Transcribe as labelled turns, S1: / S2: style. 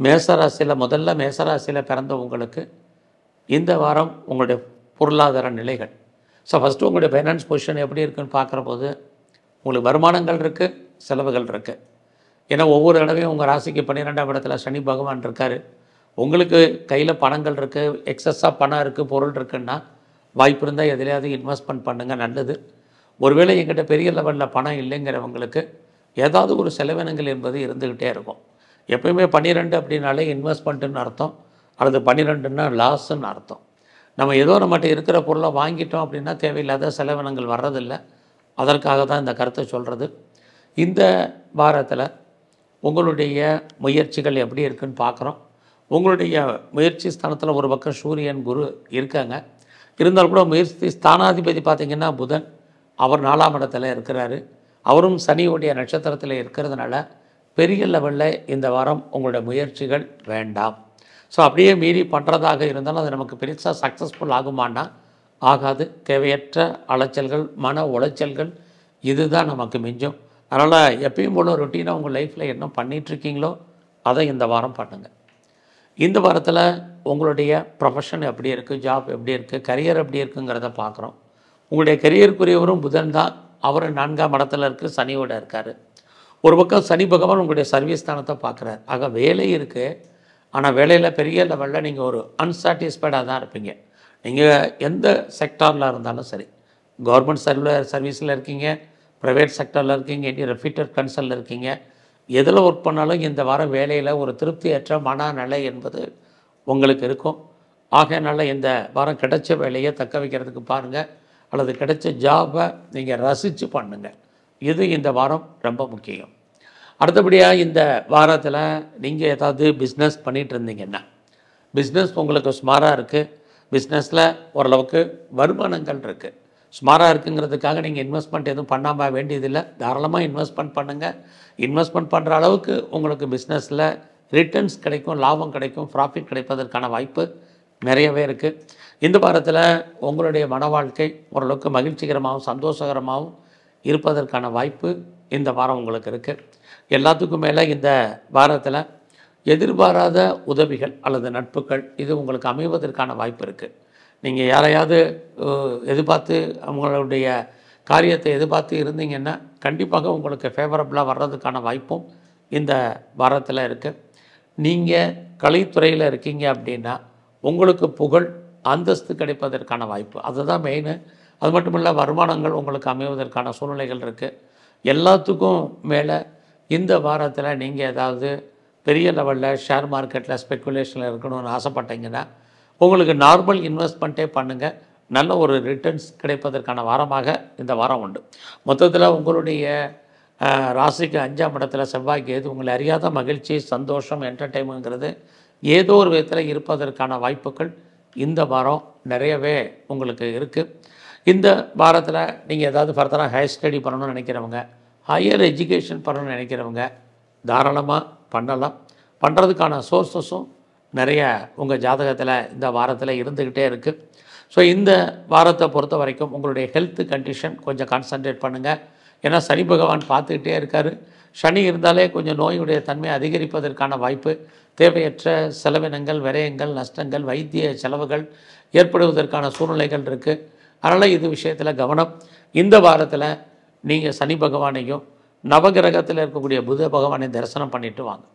S1: மேசராசியில் முதல்ல மேசராசியில் பிறந்த உங்களுக்கு இந்த வாரம் உங்களுடைய பொருளாதார நிலைகள். ஸோ ஃபஸ்ட்டு உங்களுடைய ஃபைனான்ஸ் பொசிஷன் எப்படி இருக்குன்னு பார்க்குற போது உங்களுக்கு வருமானங்கள் இருக்குது, செலவுகள் இருக்குது. ஏன்னா ஒவ்வொரு தடவையும் உங்கள் ராசிக்கு 12ஆம் இடத்துல சனி பகவான் இருக்கார். உங்களுக்கு கையில் பணங்கள் இருக்குது, எக்ஸஸாக பணம் இருக்குது, பொருள் இருக்குன்னா வாய்ப்பு இருந்தால் எதுலையாவது இன்வெஸ்ட்மெண்ட் பண்ணுங்கள், நல்லது. ஒருவேளை எங்கிட்ட பெரிய லெவலில் பணம் இல்லைங்கிறவங்களுக்கு ஏதாவது ஒரு செலவினங்கள் என்பது இருந்துக்கிட்டே இருக்கும். எப்பயுமே 12 அப்படின்னாலே இன்வெஸ்ட்மெண்ட்டுன்னு அர்த்தம், அல்லது 12ன்னா லாஸ்ன்னு அர்த்தம். நம்ம ஏதோ நம்மகிட்ட இருக்கிற பொருளை வாங்கிட்டோம் அப்படின்னா தேவையில்லாத செலவினங்கள் வர்றதில்லை. அதற்காக தான் இந்த கருத்தை சொல்கிறது. இந்த வாரத்தில் உங்களுடைய முயற்சிகள் எப்படி இருக்குன்னு பார்க்குறோம். உங்களுடைய முயற்சி ஸ்தானத்தில் ஒரு பக்கம் சூரியன் குரு இருக்காங்க. இருந்தாலும் கூட முயற்சி ஸ்தானாதிபதி பார்த்திங்கன்னா புதன், அவர் 4ஆம் இடத்துல இருக்கிறாரு. அவரும் சனியுடைய நட்சத்திரத்தில் இருக்கிறதுனால பெரிய லெவலில் இந்த வாரம் உங்களுடைய முயற்சிகள் வேண்டாம். ஸோ அப்படியே மீறி பண்ணுறதாக இருந்தாலும் அது நமக்கு பெருசாக சக்ஸஸ்ஃபுல் ஆகுமானா ஆகாது. தேவையற்ற அலைச்சல்கள், மன உளைச்சல்கள் இதுதான் நமக்கு மிஞ்சும். அதனால் எப்பயும் போல ரொட்டீனாக உங்கள் லைஃப்பில் என்ன பண்ணிகிட்ருக்கீங்களோ அதை இந்த வாரம் பண்ணுங்கள். இந்த வாரத்தில் உங்களுடைய ப்ரொஃபஷன் எப்படி இருக்குது, ஜாப் எப்படி இருக்குது, கரியர் எப்படி இருக்குங்கிறத பார்க்குறோம். உங்களுடைய கரியருக்குரியவரும் புதன் தான். அவர் 4ஆம் இடத்துல இருக்குது, சனியோட இருக்கார். ஒரு பக்கம் சனி பகவான் உங்களுடைய சர்வீஸ் ஸ்தானத்தை பார்க்குறாரு. ஆக வேலை இருக்குது, ஆனால் வேலையில் பெரிய லெவலில் நீங்கள் ஒரு அன்சாட்டிஸ்ஃபைடாக தான் இருப்பீங்க. நீங்கள் எந்த செக்டாரில் இருந்தாலும் சரி, கவர்மெண்ட் சர்வீஸில் இருக்கீங்க, ப்ரைவேட் செக்டரில் இருக்கீங்க, இனி ரெஃபிட்டர் கன்சல்ல இருக்கீங்க, எதில் ஒர்க் பண்ணாலும் இந்த வாரம் வேலையில் ஒரு திருப்தியற்ற மனநிலை என்பது உங்களுக்கு இருக்கும். ஆகையினால இந்த வாரம் கிடைச்ச வேலையை தக்க வைக்கிறதுக்கு பாருங்கள், அல்லது கிடைச்ச ஜாபை நீங்கள் ரசித்து பண்ணுங்கள். இது இந்த வாரம் ரொம்ப முக்கியம். அடுத்தபடியாக இந்த வாரத்தில் நீங்கள் ஏதாவது பிஸ்னஸ் பண்ணிகிட்டு இருந்தீங்கன்னா பிஸ்னஸ் உங்களுக்கு சுமாராக இருக்குது. பிஸ்னஸில் ஓரளவுக்கு வருமானங்கள் இருக்குது. சுமாராக இருக்குங்கிறதுக்காக நீங்கள் இன்வெஸ்ட்மெண்ட் எதுவும் பண்ணாமல் வேண்டியதில்லை. தாராளமாக இன்வெஸ்ட்மெண்ட் பண்ணுங்கள். இன்வெஸ்ட்மெண்ட் பண்ணுற அளவுக்கு உங்களுக்கு பிஸ்னஸில் ரிட்டர்ன்ஸ் கிடைக்கும், லாபம் கிடைக்கும், ப்ராஃபிட் கிடைப்பதற்கான வாய்ப்பு நிறையவே இருக்குது. இந்த வாரத்தில் உங்களுடைய மன வாழ்க்கை ஓரளவுக்கு மகிழ்ச்சிகரமாகவும் சந்தோஷகரமாகவும் இருப்பதற்கான வாய்ப்பு இந்த வாரம் உங்களுக்கு இருக்குது. எல்லாத்துக்கும் மேலே இந்த வாரத்தில் எதிர்பாராத உதவிகள் அல்லது நட்புகள் இது உங்களுக்கு அமைவதற்கான வாய்ப்பு இருக்குது. நீங்கள் யாரையாவது எதிர்பார்த்து அவங்களுடைய காரியத்தை எதிர்பார்த்து இருந்தீங்கன்னா கண்டிப்பாக உங்களுக்கு ஃபேவரபுளாக வர்றதுக்கான வாய்ப்பும் இந்த வாரத்தில் இருக்குது. நீங்கள் கலைத்துறையில் இருக்கீங்க அப்படின்னா உங்களுக்கு புகழ், அந்தஸ்து கிடைப்பதற்கான வாய்ப்பு அதுதான் மெயின். அது மட்டும் இல்லை, வருமானங்கள் உங்களுக்கு அமைவதற்கான சூழ்நிலைகள் இருக்குது. எல்லாத்துக்கும் மேலே இந்த வாரத்தில் நீங்கள் ஏதாவது பெரிய லெவலில் ஷேர் மார்க்கெட்டில் ஸ்பெக்குலேஷனில் இருக்கணும்னு ஆசைப்பட்டீங்கன்னா உங்களுக்கு நார்மல் இன்வெஸ்ட்மெண்ட்டே பண்ணுங்கள். நல்ல ஒரு ரிட்டர்ன்ஸ் கிடைப்பதற்கான வாரமாக இந்த வாரம் உண்டு. மொத்தத்தில் உங்களுடைய ராசிக்கு 5ஆம் இடத்துல செவ்வாய் கேது உங்களை அறியாத மகிழ்ச்சி, சந்தோஷம், என்டர்டெயின்மெண்ட்ங்கிறது ஏதோ ஒரு விதத்தில் இருப்பதற்கான வாய்ப்புகள் இந்த வாரம் நிறையவே உங்களுக்கு இருக்குது. இந்த வாரத்தில் நீங்கள் ஏதாவது ஃபர்தராக ஹையர் ஸ்டடி பண்ணணும்னு நினைக்கிறவங்க, ஹையர் எஜுகேஷன் பண்ணணும்னு நினைக்கிறவங்க தாராளமாக பண்ணலாம். பண்ணுறதுக்கான சோர்ஸஸும் நிறைய உங்கள் ஜாதகத்தில் இந்த வாரத்தில் இருந்துக்கிட்டே இருக்குது. ஸோ இந்த வாரத்தை பொறுத்த வரைக்கும் உங்களுடைய ஹெல்த் கண்டிஷன் கொஞ்சம் கான்சன்ட்ரேட் பண்ணுங்கள். ஏன்னா சனி பகவான் பார்த்துக்கிட்டே இருக்கார். சனி இருந்தாலே கொஞ்சம் நோயுடைய தன்மை அதிகரிப்பதற்கான வாய்ப்பு, தேவையற்ற செலவினங்கள், விரயங்கள், நஷ்டங்கள், வைத்திய செலவுகள் ஏற்படுவதற்கான சூழ்நிலைகள் இருக்குது. அதனால் இது விஷயத்தில் கவனம். இந்த வாரத்தில் நீங்கள் சனி பகவானையும் நவகிரகத்தில் இருக்கக்கூடிய புத பகவானை தரிசனம் பண்ணிவிட்டு வாங்க.